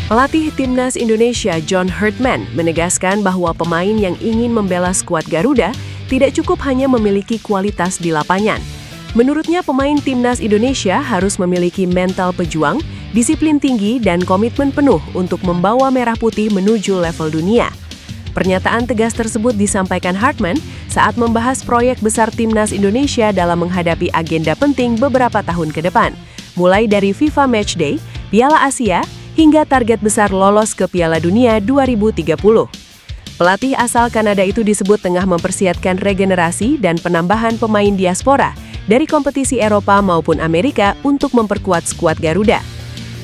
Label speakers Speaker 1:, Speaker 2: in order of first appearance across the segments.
Speaker 1: Pelatih Timnas Indonesia John Herdman menegaskan bahwa pemain yang ingin membela skuad Garuda tidak cukup hanya memiliki kualitas di lapangan. Menurutnya, pemain Timnas Indonesia harus memiliki mental pejuang, disiplin tinggi, dan komitmen penuh untuk membawa Merah Putih menuju level dunia. Pernyataan tegas tersebut disampaikan Herdman saat membahas proyek besar Timnas Indonesia dalam menghadapi agenda penting beberapa tahun ke depan, mulai dari FIFA Matchday, Piala Asia, hingga target besar lolos ke Piala Dunia 2030. Pelatih asal Kanada itu disebut tengah mempersiapkan regenerasi dan penambahan pemain diaspora dari kompetisi Eropa maupun Amerika untuk memperkuat skuad Garuda.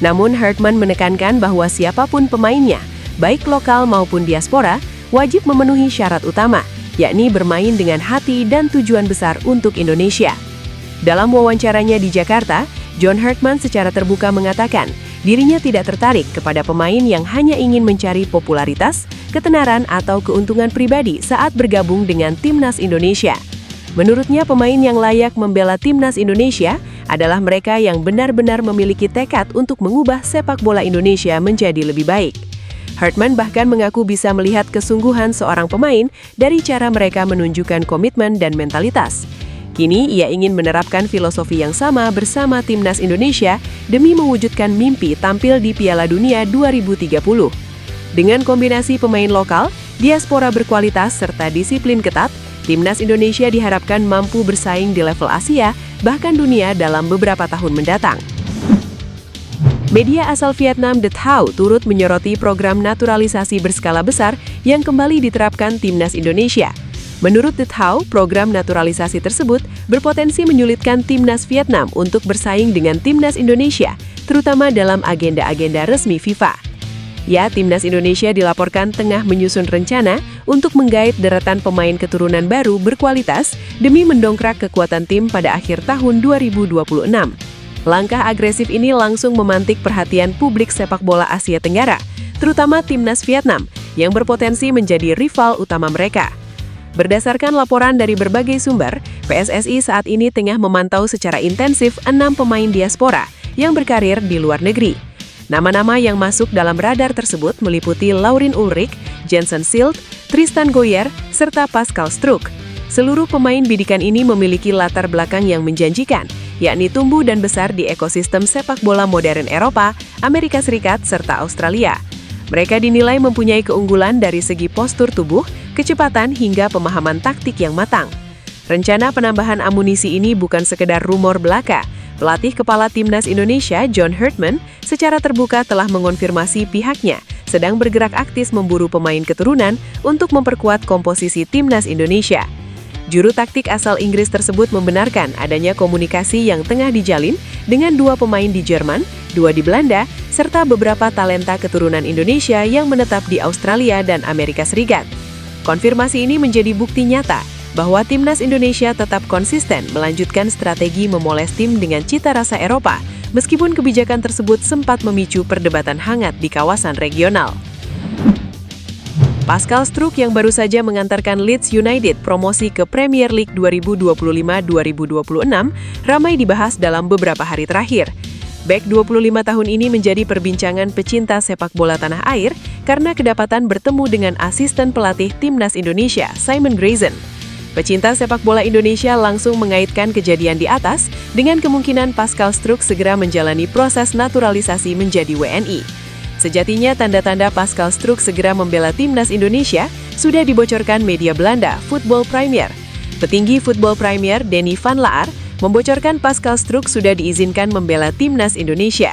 Speaker 1: Namun Herdman menekankan bahwa siapapun pemainnya, baik lokal maupun diaspora, wajib memenuhi syarat utama, yakni bermain dengan hati dan tujuan besar untuk Indonesia. Dalam wawancaranya di Jakarta, John Herdman secara terbuka mengatakan dirinya tidak tertarik kepada pemain yang hanya ingin mencari popularitas, ketenaran, atau keuntungan pribadi saat bergabung dengan Timnas Indonesia. Menurutnya, pemain yang layak membela Timnas Indonesia adalah mereka yang benar-benar memiliki tekad untuk mengubah sepak bola Indonesia menjadi lebih baik. Herdman bahkan mengaku bisa melihat kesungguhan seorang pemain dari cara mereka menunjukkan komitmen dan mentalitas. Kini, ia ingin menerapkan filosofi yang sama bersama Timnas Indonesia demi mewujudkan mimpi tampil di Piala Dunia 2030. Dengan kombinasi pemain lokal, diaspora berkualitas, serta disiplin ketat, Timnas Indonesia diharapkan mampu bersaing di level Asia, bahkan dunia dalam beberapa tahun mendatang. Media asal Vietnam The Thao turut menyoroti program naturalisasi berskala besar yang kembali diterapkan Timnas Indonesia. Menurut The Thao, program naturalisasi tersebut berpotensi menyulitkan Timnas Vietnam untuk bersaing dengan Timnas Indonesia, terutama dalam agenda-agenda resmi FIFA. Ya, Timnas Indonesia dilaporkan tengah menyusun rencana untuk menggait deretan pemain keturunan baru berkualitas demi mendongkrak kekuatan tim pada akhir tahun 2026. Langkah agresif ini langsung memantik perhatian publik sepak bola Asia Tenggara, terutama Timnas Vietnam, yang berpotensi menjadi rival utama mereka. Berdasarkan laporan dari berbagai sumber, PSSI saat ini tengah memantau secara intensif 6 pemain diaspora yang berkarir di luar negeri. Nama-nama yang masuk dalam radar tersebut meliputi Laurin Ulrich, Jensen Silt, Tristan Goyer, serta Pascal Struck. Seluruh pemain bidikan ini memiliki latar belakang yang menjanjikan, yakni tumbuh dan besar di ekosistem sepak bola modern Eropa, Amerika Serikat, serta Australia. Mereka dinilai mempunyai keunggulan dari segi postur tubuh, kecepatan, hingga pemahaman taktik yang matang. Rencana penambahan amunisi ini bukan sekedar rumor belaka. Pelatih kepala Timnas Indonesia, John Herdman, secara terbuka telah mengonfirmasi pihaknya sedang bergerak aktif memburu pemain keturunan untuk memperkuat komposisi Timnas Indonesia. Juru taktik asal Inggris tersebut membenarkan adanya komunikasi yang tengah dijalin dengan 2 pemain di Jerman, 2 di Belanda, serta beberapa talenta keturunan Indonesia yang menetap di Australia dan Amerika Serikat. Konfirmasi ini menjadi bukti nyata bahwa Timnas Indonesia tetap konsisten melanjutkan strategi memoles tim dengan cita rasa Eropa, meskipun kebijakan tersebut sempat memicu perdebatan hangat di kawasan regional. Pascal Struck yang baru saja mengantarkan Leeds United promosi ke Premier League 2025-2026 ramai dibahas dalam beberapa hari terakhir. Bek 25 tahun ini menjadi perbincangan pecinta sepak bola tanah air karena kedapatan bertemu dengan asisten pelatih Timnas Indonesia, Simon Grayson. Pecinta sepak bola Indonesia langsung mengaitkan kejadian di atas dengan kemungkinan Pascal Struck segera menjalani proses naturalisasi menjadi WNI. Sejatinya, tanda-tanda Pascal Struck segera membela Timnas Indonesia sudah dibocorkan media Belanda, Football Premier. Petinggi Football Premier, Denny van Laar, membocorkan Pascal Struck sudah diizinkan membela Timnas Indonesia.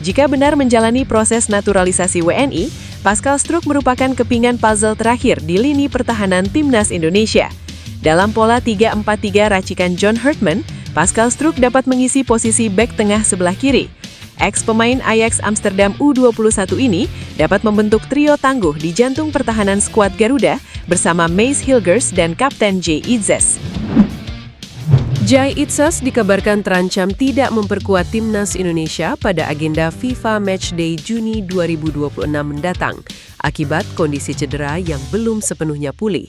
Speaker 1: Jika benar menjalani proses naturalisasi WNI, Pascal Struck merupakan kepingan puzzle terakhir di lini pertahanan Timnas Indonesia. Dalam pola 3-4-3 racikan John Herdman, Pascal Struck dapat mengisi posisi bek tengah sebelah kiri. Ex-pemain Ajax Amsterdam U21 ini dapat membentuk trio tangguh di jantung pertahanan skuad Garuda bersama Mace Hilgers dan Kapten Jay Itzes. Jay Itzes dikabarkan terancam tidak memperkuat Timnas Indonesia pada agenda FIFA Matchday Juni 2026 mendatang akibat kondisi cedera yang belum sepenuhnya pulih.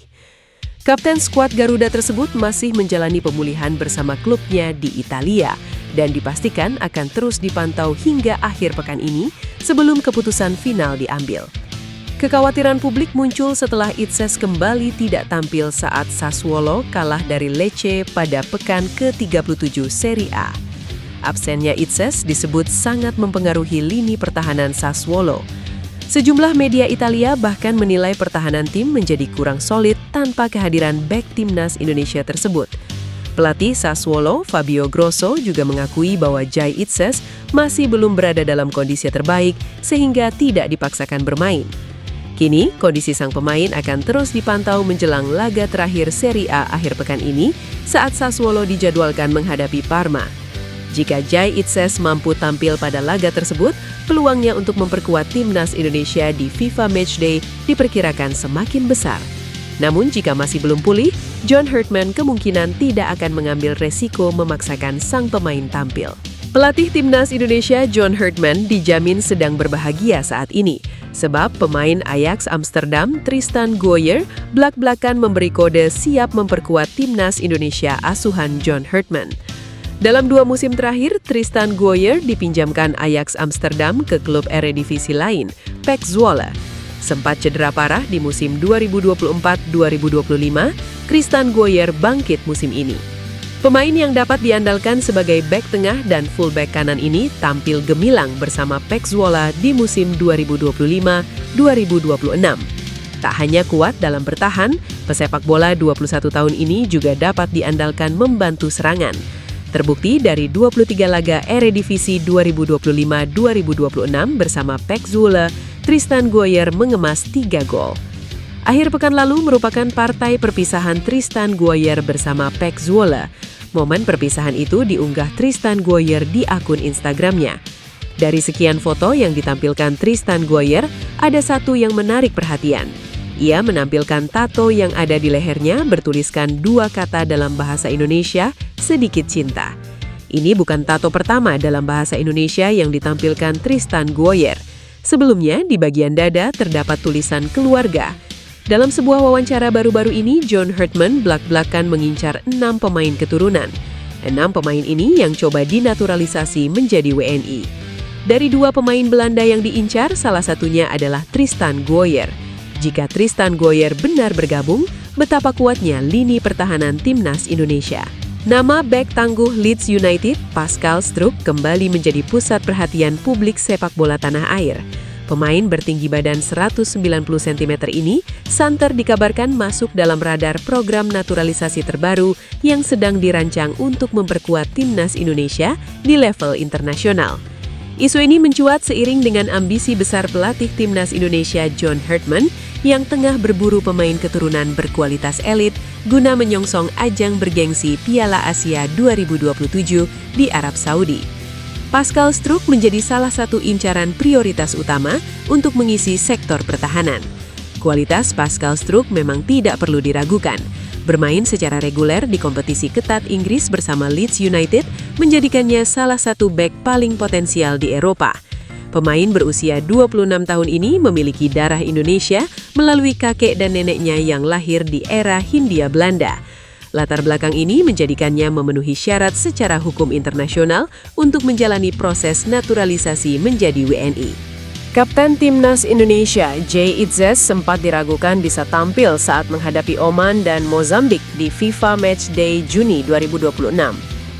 Speaker 1: Kapten skuad Garuda tersebut masih menjalani pemulihan bersama klubnya di Italia. dan dipastikan akan terus dipantau hingga akhir pekan ini sebelum keputusan final diambil. Kekhawatiran publik muncul setelah Itses kembali tidak tampil saat Sassuolo kalah dari Lecce pada pekan ke-37 Serie A. Absennya Itses disebut sangat mempengaruhi lini pertahanan Sassuolo. Sejumlah media Italia bahkan menilai pertahanan tim menjadi kurang solid tanpa kehadiran bek timnas Indonesia tersebut. Pelatih Sassuolo, Fabio Grosso, juga mengakui bahwa Jai Itses masih belum berada dalam kondisi terbaik sehingga tidak dipaksakan bermain. Kini, kondisi sang pemain akan terus dipantau menjelang laga terakhir Serie A akhir pekan ini saat Sassuolo dijadwalkan menghadapi Parma. Jika Jai Itses mampu tampil pada laga tersebut, peluangnya untuk memperkuat timnas Indonesia di FIFA Matchday diperkirakan semakin besar. Namun jika masih belum pulih, John Herdman kemungkinan tidak akan mengambil resiko memaksakan sang pemain tampil. Pelatih timnas Indonesia John Herdman dijamin sedang berbahagia saat ini, sebab pemain Ajax Amsterdam Tristan Gooijer blak-blakan memberi kode siap memperkuat timnas Indonesia asuhan John Herdman. Dalam 2 musim terakhir, Tristan Gooijer dipinjamkan Ajax Amsterdam ke klub Eredivisie lain, PEC Zwolle. Sempat cedera parah di musim 2024-2025, Tristan Gooijer bangkit musim ini. Pemain yang dapat diandalkan sebagai bek tengah dan fullback kanan ini tampil gemilang bersama PEC Zwolle di musim 2025-2026. Tak hanya kuat dalam bertahan, pesepak bola 21 tahun ini juga dapat diandalkan membantu serangan. Terbukti dari 23 laga Eredivisie 2025-2026 bersama PEC Zwolle, Tristan Gooijer mengemas 3 gol. Akhir pekan lalu merupakan partai perpisahan Tristan Gooijer bersama PEC Zwolle. Momen perpisahan itu diunggah Tristan Gooijer di akun Instagramnya. Dari sekian foto yang ditampilkan Tristan Gooijer, ada satu yang menarik perhatian. Ia menampilkan tato yang ada di lehernya bertuliskan 2 kata dalam bahasa Indonesia, sedikit cinta. Ini bukan tato pertama dalam bahasa Indonesia yang ditampilkan Tristan Gooijer. Sebelumnya, di bagian dada terdapat tulisan keluarga. Dalam sebuah wawancara baru-baru ini, John Herdman blak-blakan mengincar 6 pemain keturunan. 6 pemain ini yang coba dinaturalisasi menjadi WNI. Dari 2 pemain Belanda yang diincar, salah satunya adalah Tristan Gooijer. Jika Tristan Gooijer benar bergabung, betapa kuatnya lini pertahanan timnas Indonesia. Nama bek tangguh Leeds United, Pascal Struijk, kembali menjadi pusat perhatian publik sepak bola tanah air. Pemain bertinggi badan 190 cm ini santer dikabarkan masuk dalam radar program naturalisasi terbaru yang sedang dirancang untuk memperkuat timnas Indonesia di level internasional. Isu ini mencuat seiring dengan ambisi besar pelatih timnas Indonesia John Herdman yang tengah berburu pemain keturunan berkualitas elit guna menyongsong ajang bergengsi Piala Asia 2027 di Arab Saudi. Pascal Struijk menjadi salah satu incaran prioritas utama untuk mengisi sektor pertahanan. Kualitas Pascal Struijk memang tidak perlu diragukan. Bermain secara reguler di kompetisi ketat Inggris bersama Leeds United menjadikannya salah satu bek paling potensial di Eropa. Pemain berusia 26 tahun ini memiliki darah Indonesia melalui kakek dan neneknya yang lahir di era Hindia Belanda. Latar belakang ini menjadikannya memenuhi syarat secara hukum internasional untuk menjalani proses naturalisasi menjadi WNI. Kapten Timnas Indonesia, Jai Itses, sempat diragukan bisa tampil saat menghadapi Oman dan Mozambik di FIFA Matchday Juni 2026.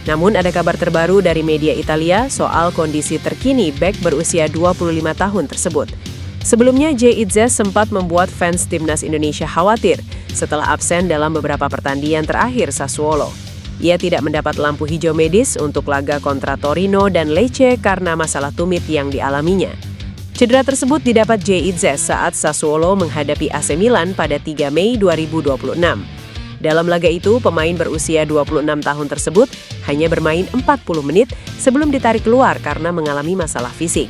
Speaker 1: Namun ada kabar terbaru dari media Italia soal kondisi terkini bek berusia 25 tahun tersebut. Sebelumnya, Jai Itses sempat membuat fans Timnas Indonesia khawatir setelah absen dalam beberapa pertandingan terakhir Sassuolo. Ia tidak mendapat lampu hijau medis untuk laga kontra Torino dan Lecce karena masalah tumit yang dialaminya. Cedera tersebut didapat Jai Itses saat Sassuolo menghadapi AC Milan pada 3 Mei 2026. Dalam laga itu, pemain berusia 26 tahun tersebut hanya bermain 40 menit sebelum ditarik keluar karena mengalami masalah fisik.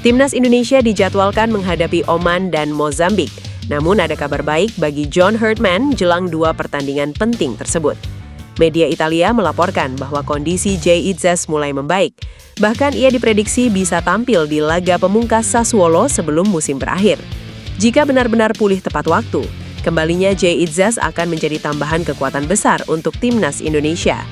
Speaker 1: Timnas Indonesia dijadwalkan menghadapi Oman dan Mozambik. Namun ada kabar baik bagi John Herdman jelang 2 pertandingan penting tersebut. Media Italia melaporkan bahwa kondisi Jai Itses mulai membaik. Bahkan ia diprediksi bisa tampil di laga pemungkas Sassuolo sebelum musim berakhir. Jika benar-benar pulih tepat waktu, kembalinya Jai Itses akan menjadi tambahan kekuatan besar untuk timnas Indonesia.